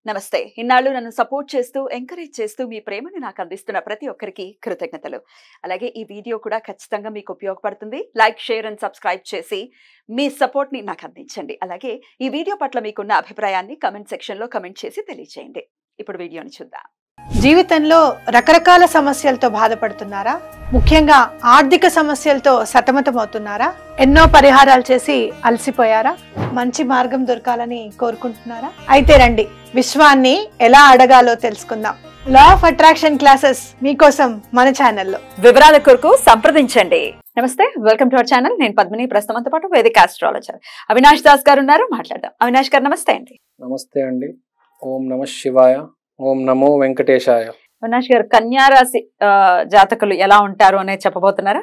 నమస్తే. ఇన్నాళ్ళు నన్ను సపోర్ట్ చేస్తూ, ఎంకరేజ్ చేస్తూ మీ ప్రేమని నాకు అందిస్తున్న ప్రతి ఒక్కరికి కృతజ్ఞతలు. అలాగే ఈ వీడియో కూడా ఖచ్చితంగా మీకు ఉపయోగపడుతుంది. లైక్, షేర్ అండ్ సబ్స్క్రైబ్ చేసి మీ సపోర్ట్‌ని నాకు అందించండి. అలాగే ఈ వీడియో పట్ల మీకున్న అభిప్రాయాన్ని కామెంట్ సెక్షన్‌లో కామెంట్ చేసి తెలియజేయండి. ఇప్పుడు వీడియోని చూద్దాం. జీవితంలో రకరకాల సమస్యలతో బాధపడుతున్నారా? ముఖ్యంగా ఆర్థిక సమస్యలతో సతమతమవుతున్నారా? ఎన్నో పరిహారాలు చేసి అలసిపోయారా? మంచి మార్గం దొరకాలని కోరుకుంటున్నారా? అయితే రండి, విశ్వాన్ని ఎలా అడగాలో తెలుసుకుందాం. లా ఆఫ్ అట్రాక్షన్ క్లాసెస్ మీకోసం మన ఛానల్లో. వివరాల కొరకు సంప్రదించండి. నమస్తే, వెల్కమ్ టు అవర్ ఛానల్. నేను పద్మిని. ప్రస్తుతంతో పాటు వేదిక ఆస్ట్రాలజర్ అవినాష్ దాస్ గారు ఉన్నారు. మాట్లాడదాం. అవినాష్ గారు నమస్తే అండి. నమస్తే అండి. ఓం నమః శివాయ, ఓం నమో వెంకటేశాయ. అవినాష్ గారు, కన్యా రాశి జాతకులు ఎలా ఉంటారు అనేది చెప్పబోతున్నారా?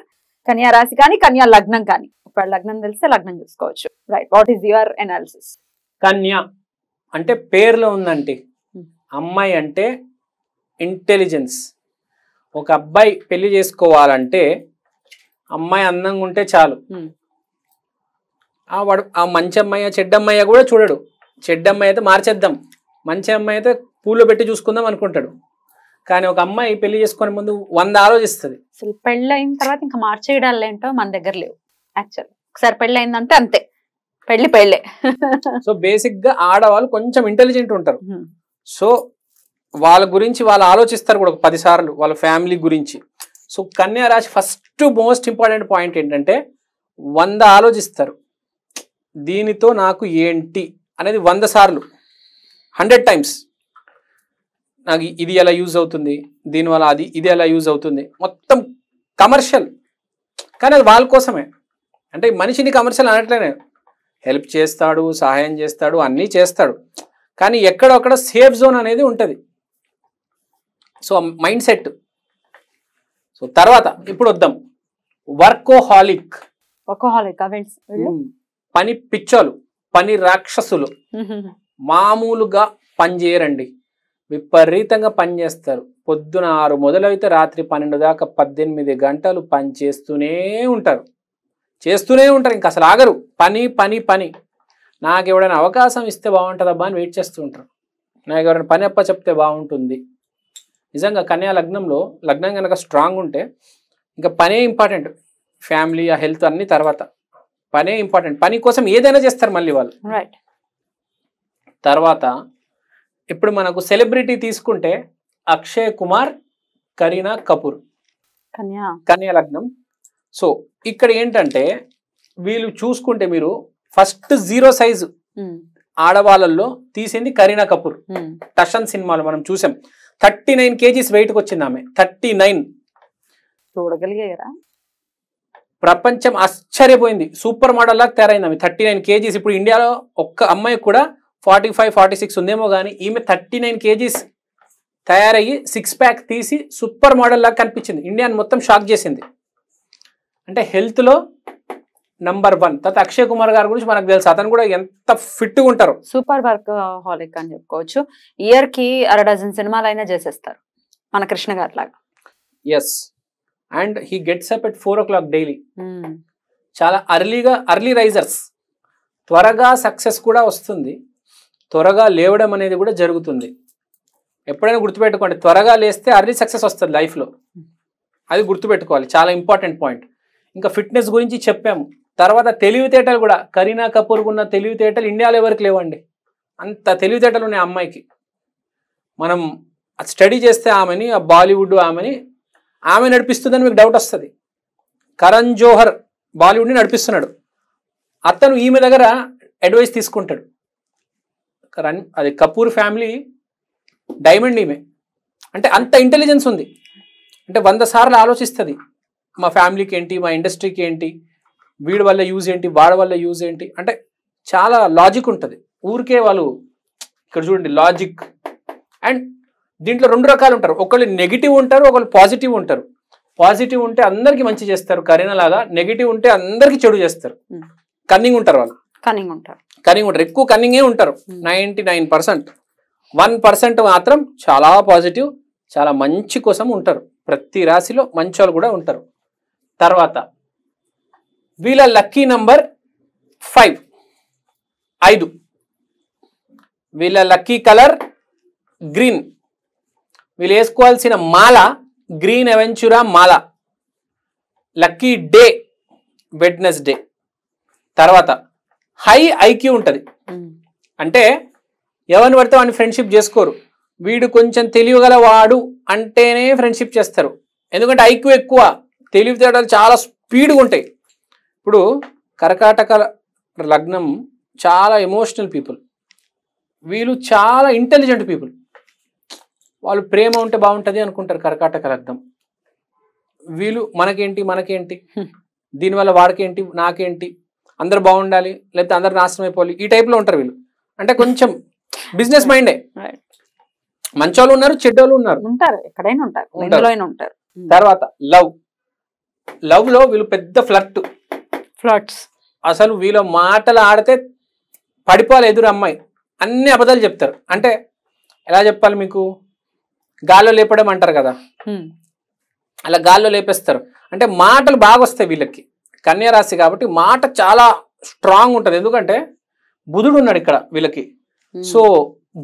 కన్యా రాశి కానీ కన్యా లగ్నం కానీ, ఒకవేళ లగ్నం తెలిస్తే లగ్నం చూసుకోవచ్చు. Right, what is your analysis? కన్యా అంటే పేర్లో ఉందండి. అమ్మాయి అంటే ఇంటెలిజెన్స్. ఒక అబ్బాయి పెళ్లి చేసుకోవాలంటే అమ్మాయి అందంగా ఉంటే చాలు. వాడు ఆ మంచి అమ్మాయి చెడ్డ అమ్మాయి కూడా చూడడు. చెడ్డ అమ్మాయి అయితే మార్చేద్దాం, మంచి అమ్మాయి అయితే పూల్లో పెట్టి చూసుకుందాం అనుకుంటాడు. కానీ ఒక అమ్మాయి పెళ్లి చేసుకునే ముందు 100 ఆలోచిస్తుంది. అసలు పెళ్ళి అయిన తర్వాత ఇంకా మార్చేయడాలు ఏంటో మన దగ్గర లేవు. యాక్చువల్ ఒకసారి పెళ్ళి అయిందంటే అంతే, పెళ్ళే. సో బేసిక్ గా ఆడవాళ్ళు కొంచెం ఇంటెలిజెంట్ ఉంటారు. సో వాళ్ళ గురించి వాళ్ళు ఆలోచిస్తారు కూడా 10 సార్లు వాళ్ళ ఫ్యామిలీ గురించి. సో కన్యా రాశి ఫస్ట్ మోస్ట్ ఇంపార్టెంట్ పాయింట్ ఏంటంటే 100 ఆలోచిస్తారు. దీనితో నాకు ఏంటి అనేది 100 సార్లు, 100 టైమ్స్. నాకు ఇది ఎలా యూజ్ అవుతుంది, దీనివల్ల ఇది ఎలా యూజ్ అవుతుంది. మొత్తం కమర్షియల్, కానీ అది వాళ్ళ కోసమే. అంటే మనిషిని కమర్షియల్ అనట్లేనే, హెల్ప్ చేస్తాడు, సహాయం చేస్తాడు, అన్నీ చేస్తాడు. కానీ ఎక్కడొక్కడ సేఫ్ జోన్ అనేది ఉంటుంది. So mind set. సో తర్వాత ఇప్పుడు వద్దాం, వర్కోహాలిక్. పని పిచ్చోలు, పని రాక్షసులు. మామూలుగా పని చేయరండి, విపరీతంగా పని చేస్తారు. పొద్దున 6 మొదలైతే రాత్రి 12 దాకా 18 గంటలు పని చేస్తూనే ఉంటారు. ఇంకా అసలు ఆగరు. పని పని పని. నాకు ఎవడైనా అవకాశం ఇస్తే బాగుంటుందబ్బా అని వెయిట్ చేస్తూ ఉంటారు. నాకు ఎవరైనా పని అప్ప చెప్తే బాగుంటుంది. నిజంగా కన్యా లగ్నంలో, లగ్నం కనుక స్ట్రాంగ్ ఉంటే ఇంకా పనే ఇంపార్టెంట్. ఫ్యామిలీ, ఆ హెల్త్ అన్ని తర్వాత, పనే ఇంపార్టెంట్. పని కోసం ఏదైనా చేస్తారు మళ్ళీ వాళ్ళు. రైట్. తర్వాత ఇప్పుడు మనకు సెలబ్రిటీ తీసుకుంటే అక్షయ్ కుమార్, కరీనా కపూర్, కన్యా లగ్నం. సో ఇక్కడ ఏంటంటే వీళ్ళు చూసుకుంటే మీరు ఫస్ట్ 0 సైజు ఆడవాళ్ళల్లో తీసింది కరీనా కపూర్. టషన్ సినిమాలో మనం చూసాం. 39 kgs వెయిట్కి వచ్చింది ఆమె. 39 చూడగలిగారా? ప్రపంచం ఆశ్చర్యపోయింది. సూపర్ మోడల్ లాగా తయారైంది ఆమె. 39 kgs. ఇప్పుడు ఇండియాలో ఒక్క అమ్మాయి కూడా 45, 46 ఉందేమో కానీ ఈమె 39 kgs తయారయ్యి 6 ప్యాక్ తీసి సూపర్ మోడల్ లాగా కనిపించింది. ఇండియాని మొత్తం షాక్ చేసింది. అంటే హెల్త్లో నంబర్ 1. తర్వాత అక్షయ్ కుమార్ గారి గురించి మనకు తెలుసు, అతను కూడా ఎంత ఫిట్గా ఉంటారు. సూపర్ వర్క్ హాలిక్ అని చెప్పుకోవచ్చు. ఇయర్ కి 6 సినిమాలు అయినా చేసేస్తారు మన కృష్ణ గారి లాగా. Yes, and he gets up at 4 o'clock daily. చాలా అర్లీ రైజర్స్. త్వరగా సక్సెస్ కూడా వస్తుంది, త్వరగా లేవడం అనేది కూడా జరుగుతుంది. ఎప్పుడైనా గుర్తుపెట్టుకోండి, త్వరగా లేస్తే అర్లీ సక్సెస్ వస్తుంది లైఫ్లో. అది గుర్తుపెట్టుకోవాలి, చాలా ఇంపార్టెంట్ పాయింట్. ఇంకా ఫిట్నెస్ గురించి చెప్పాము. తర్వాత తెలివితేటలు కూడా. కరీనా కపూర్కు ఉన్న తెలివితేటలు ఇండియాలో ఎవరికి లేవండి. అంత తెలివితేటలు ఉన్నాయి అమ్మాయికి. మనం స్టడీ చేస్తే ఆమెని, ఆ బాలీవుడ్ ఆమె నడిపిస్తుందని మీకు డౌట్ వస్తుంది. కరణ్ జోహర్ బాలీవుడ్ని నడిపిస్తున్నాడు. అతను ఈమె దగ్గర అడ్వైస్ తీసుకుంటాడు. అది కపూర్ ఫ్యామిలీ డైమండ్ ఈమె. అంటే అంత ఇంటెలిజెన్స్ ఉంది. అంటే 100 సార్లు ఆలోచిస్తుంది, మా ఫ్యామిలీకి ఏంటి, మా ఇండస్ట్రీకి ఏంటి, వీడి వల్ల యూజ్ ఏంటి, వాడి వల్ల యూజ్ ఏంటి. అంటే చాలా లాజిక్ ఉంటుంది. ఊరికే వాళ్ళు ఇక్కడ చూడండి లాజిక్. అండ్ దీంట్లో 2 రకాలు ఉంటారు. ఒకళ్ళు నెగిటివ్ ఉంటారు, ఒకళ్ళు పాజిటివ్ ఉంటారు. పాజిటివ్ ఉంటే అందరికీ మంచి చేస్తారు కరీనా లాగా, నెగిటివ్ ఉంటే అందరికీ చెడు చేస్తారు. కన్నింగ్ ఉంటారు వాళ్ళు. కన్నింగ్ ఉంటారు. ఎక్కువ కన్నింగే ఉంటారు. 99%. 1% మాత్రం చాలా పాజిటివ్, చాలా మంచి కోసం ఉంటారు. ప్రతి రాశిలో మంచి వాళ్ళు కూడా ఉంటారు. తర్వాత వీళ్ళ లక్కీ నంబర్ 5. వీళ్ళ లక్కీ కలర్ గ్రీన్. వీళ్ళు వేసుకోవాల్సిన మాల గ్రీన్ అవెంచురా మాల. Lucky day Wednesday. తర్వాత హై ఐక్యూ ఉంటుంది. అంటే ఎవరిని పడితే వాడిని ఫ్రెండ్షిప్ చేసుకోరు. వీడు కొంచెం తెలివిగల వాడు అంటేనే ఫ్రెండ్షిప్ చేస్తారు. ఎందుకంటే ఐక్యూ ఎక్కువ, తెలివితేటలు చాలా స్పీడ్గా ఉంటాయి. ఇప్పుడు కర్కాటక లగ్నం చాలా ఎమోషనల్ పీపుల్, వీళ్ళు చాలా ఇంటెలిజెంట్ పీపుల్. వాళ్ళు ప్రేమ ఉంటే బాగుంటుంది అనుకుంటారు కర్కాటక లగ్నం. వీళ్ళు మనకేంటి దీనివల్ల వాడికేంటి నాకేంటి, అందరు బాగుండాలి లేకపోతే అందరు నాశనం అయిపోవాలి, ఈ టైప్లో ఉంటారు వీళ్ళు. అంటే కొంచెం బిజినెస్ మైండే. మంచోళ్ళు ఉన్నారు, చెడ్డోళ్ళు ఉన్నారు, ఎక్కడైనా ఉంటారు. తర్వాత లవ్ లో వీళ్ళు పెద్ద ఫ్లర్ట్స్. అసలు వీళ్ళ మాటలు ఆడితే పడిపోవాలి ఎదురు అమ్మాయి. అన్ని అబద్ధాలు చెప్తారు. అంటే ఎలా చెప్పాలి మీకు, గాల్లో లేపడం అంటారు కదా, అలా గాల్లో లేపేస్తారు. అంటే మాటలు బాగా వస్తాయి వీళ్ళకి. కన్యా రాశి కాబట్టి మాట చాలా స్ట్రాంగ్ ఉంటుంది. ఎందుకంటే బుధుడు ఉన్నాడు ఇక్కడ వీళ్ళకి. సో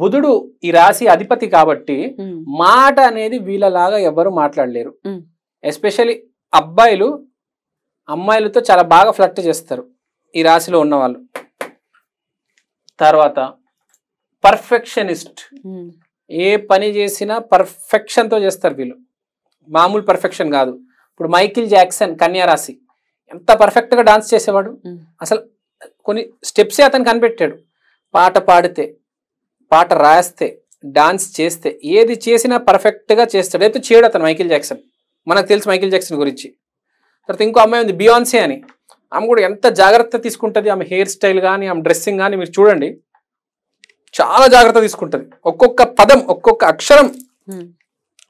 బుధుడు ఈ రాశి అధిపతి కాబట్టి మాట అనేది వీళ్ళలాగా ఎవరు మాట్లాడలేరు. ఎస్పెషల్లీ అబ్బాయిలు అమ్మాయిలతో చాలా బాగా ఫ్లర్ట్ చేస్తారు ఈ రాశిలో ఉన్న వాళ్ళు. తర్వాత పర్ఫెక్షనిస్ట్. ఏ పని చేసినా పర్ఫెక్షన్తో చేస్తారు వీళ్ళు, మామూలు పర్ఫెక్షన్ కాదు. ఇప్పుడు మైకిల్ జాక్సన్ కన్యా రాశి ఎంత పర్ఫెక్ట్గా డాన్స్ చేసేవాడు. అసలు కొన్ని స్టెప్సే అతను కనిపెట్టాడు. పాట పాడితే, పాట రాస్తే, డాన్స్ చేస్తే, ఏది చేసినా పర్ఫెక్ట్గా చేస్తాడు. అయితే చేయడు అతను మైకిల్ జాక్సన్. మనకు తెలుసు మైకిల్ జాక్సన్ గురించి. తర్వాత ఇంకో అమ్మాయి ఉంది బియాన్సే అని. ఆమె కూడా ఎంత జాగ్రత్త తీసుకుంటుంది. ఆమె హెయిర్ స్టైల్ కానీ ఆమె డ్రెస్సింగ్ కానీ మీరు చూడండి, చాలా జాగ్రత్త తీసుకుంటుంది. ఒక్కొక్క పదం ఒక్కొక్క అక్షరం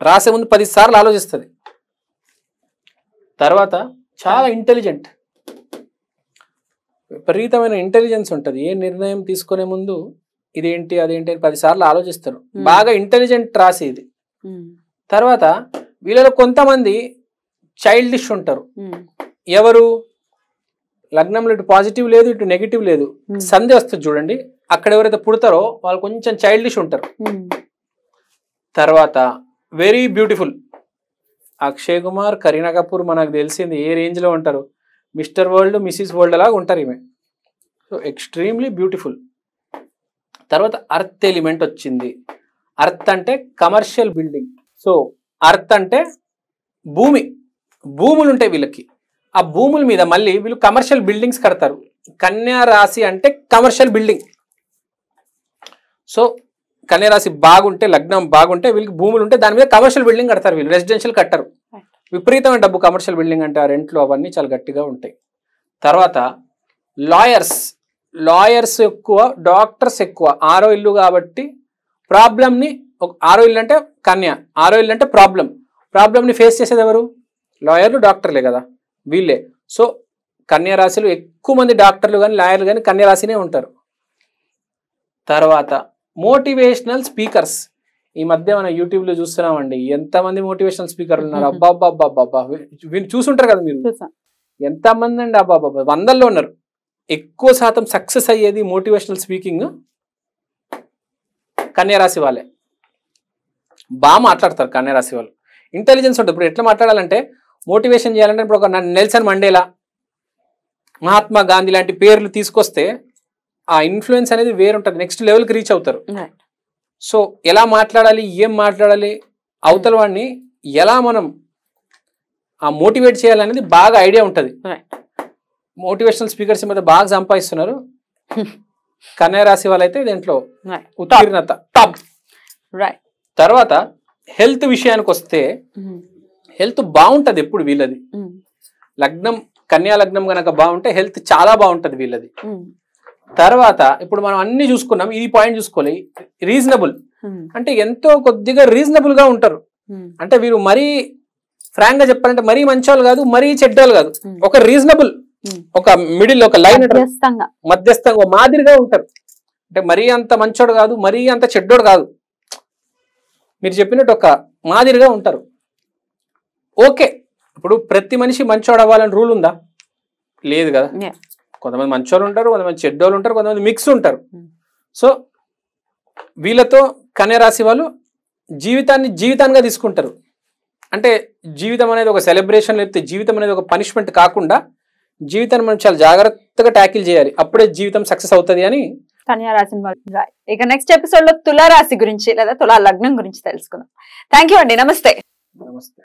రాసే ముందు 10 సార్లు ఆలోచిస్తుంది. తర్వాత చాలా ఇంటెలిజెంట్, విపరీతమైన ఇంటెలిజెన్స్ ఉంటుంది. ఏ నిర్ణయం తీసుకునే ముందు ఇదేంటి అదేంటి అని 10 సార్లు ఆలోచిస్తారు. బాగా ఇంటెలిజెంట్ రాసి ఇది. తర్వాత వీళ్ళలో కొంతమంది చైల్డిష్ ఉంటారు. ఎవరు, లగ్నంలో ఇటు పాజిటివ్ లేదు ఇటు నెగిటివ్ లేదు, సంధి వస్తుంది చూడండి, అక్కడ ఎవరైతే పుడతారో వాళ్ళు కొంచెం చైల్డిష్ ఉంటారు. తర్వాత వెరీ బ్యూటిఫుల్. అక్షయ్ కుమార్, కరీనా కపూర్ మనకు తెలిసింది ఏ రేంజ్లో ఉంటారు. మిస్టర్ వరల్డ్, మిస్సెస్ వరల్డ్ లాగా ఉంటారు ఈమె. So extremely beautiful. తర్వాత అర్త్ ఎలిమెంట్ వచ్చింది. అర్త్ అంటే కమర్షియల్ బిల్డింగ్. సో అర్త్ అంటే భూములు ఉంటాయి వీళ్ళకి. ఆ భూముల మీద మళ్ళీ వీళ్ళు కమర్షియల్ బిల్డింగ్స్ కడతారు. కన్యా రాశి అంటే కమర్షియల్ బిల్డింగ్. సో కన్యా రాశి బాగుంటే, లగ్నం బాగుంటే వీళ్ళకి భూములు ఉంటే దాని మీద కమర్షియల్ బిల్డింగ్ కడతారు వీళ్ళు, రెసిడెన్షియల్ కట్టరు. విపరీతమైన డబ్బు కమర్షియల్ బిల్డింగ్ అంటే ఆ రెంట్లు అవన్నీ చాలా గట్టిగా ఉంటాయి. తర్వాత లాయర్స్ ఎక్కువ, డాక్టర్స్ ఎక్కువ. 6వ ఇల్లు కాబట్టి ప్రాబ్లమ్ని, 6వ ఇల్లు అంటే కన్యా, 6వ ఇల్లు అంటే ప్రాబ్లమ్ని ఫేస్ చేసేది ఎవరు? లాయర్లు, డాక్టర్లే కదా వీళ్ళే. సో కన్యా రాశిలో ఎక్కువ మంది డాక్టర్లు కానీ లాయర్లు కానీ కన్యా రాశినే ఉంటారు. తర్వాత మోటివేషనల్ స్పీకర్స్. ఈ మధ్య మనం యూట్యూబ్లో చూస్తున్నామండి, ఎంతమంది మోటివేషనల్ స్పీకర్లు ఉన్నారు. అబ్బాబ్బాబ్బా, వీళ్ళు చూసుంటారు కదా మీరు, ఎంతమంది అండి, అబ్బాబ్బా, 100లో ఉన్నారు. ఎక్కువ శాతం సక్సెస్ అయ్యేది మోటివేషనల్ స్పీకింగ్ కన్యా రాశి వాళ్ళే. బాగా మాట్లాడతారు కన్యా రాశి వాళ్ళు. ఇంటెలిజెన్స్ ఉంటుంది. ఇప్పుడు ఎట్లా మాట్లాడాలంటే, మోటివేషన్ చేయాలంటే ఇప్పుడు ఒక నెల్సన్ మండేలా, మహాత్మా గాంధీ లాంటి పేర్లు తీసుకొస్తే ఆ ఇన్ఫ్లుయెన్స్ అనేది వేరుంటుంది, నెక్స్ట్ లెవెల్కి రీచ్ అవుతారు. సో ఎలా మాట్లాడాలి, ఏం మాట్లాడాలి, అవతల వాడిని ఎలా మనం ఆ మోటివేట్ చేయాలనేది బాగా ఐడియా ఉంటుంది. మోటివేషనల్ స్పీకర్స్ మీద బాగా సంపాదిస్తున్నారు కన్యా రాశి వాళ్ళైతే, దీంట్లో ఉత్తీర్ణత టాప్. తర్వాత హెల్త్ విషయానికి వస్తే హెల్త్ బాగుంటది ఎప్పుడు వీళ్ళది. లగ్నం కన్యా లగ్నం కనుక బాగుంటే హెల్త్ చాలా బాగుంటది వీళ్ళది. తర్వాత ఇప్పుడు మనం అన్ని చూసుకున్నాం, ఇది పాయింట్ చూసుకోవాలి. రీజనబుల్ అంటే ఎంతో కొద్దిగా రీజనబుల్ గా ఉంటారు. అంటే వీరు మరీ ఫ్రాంక్ గా చెప్పాలంటే మరీ మంచోళ్ళు కాదు, మరీ చెడ్డోళ్ళు కాదు, ఒక రీజనబుల్, ఒక మిడిల్, ఒక లైన్, మధ్యస్థంగా మాదిరిగా ఉంటారు. అంటే మరీ అంత మంచోడు కాదు, మరీ అంత చెడ్డోడు కాదు, మీరు చెప్పినట్టు ఒక మాదిరిగా ఉంటారు. ఓకే, ఇప్పుడు ప్రతి మనిషి మంచోడు అవ్వాలని రూల్ ఉందా? లేదు కదా. కొంతమంది మంచోళ్ళు ఉంటారు, కొంతమంది చెడ్డోళ్ళు ఉంటారు, కొంతమంది మిక్స్ ఉంటారు. సో వీళ్ళతో కన్యా రాశి వాళ్ళు జీవితాన్ని జీవితాంగా తీసుకుంటారు. అంటే జీవితం అనేది ఒక సెలబ్రేషన్, లేకపోతే జీవితం అనేది ఒక పనిష్మెంట్ కాకుండా జీవితాన్ని మనం చాలా జాగ్రత్తగా ట్యాకిల్ చేయాలి, అప్పుడే జీవితం సక్సెస్ అవుతుంది అని కన్యా రాశి వాళ్ళు. ఇక నెక్స్ట్ ఎపిసోడ్ లో తులా రాశి గురించి లేదా తులా లగ్నం గురించి తెలుసుకుందాం. థ్యాంక్ యూ అండి. నమస్తే. నమస్తే.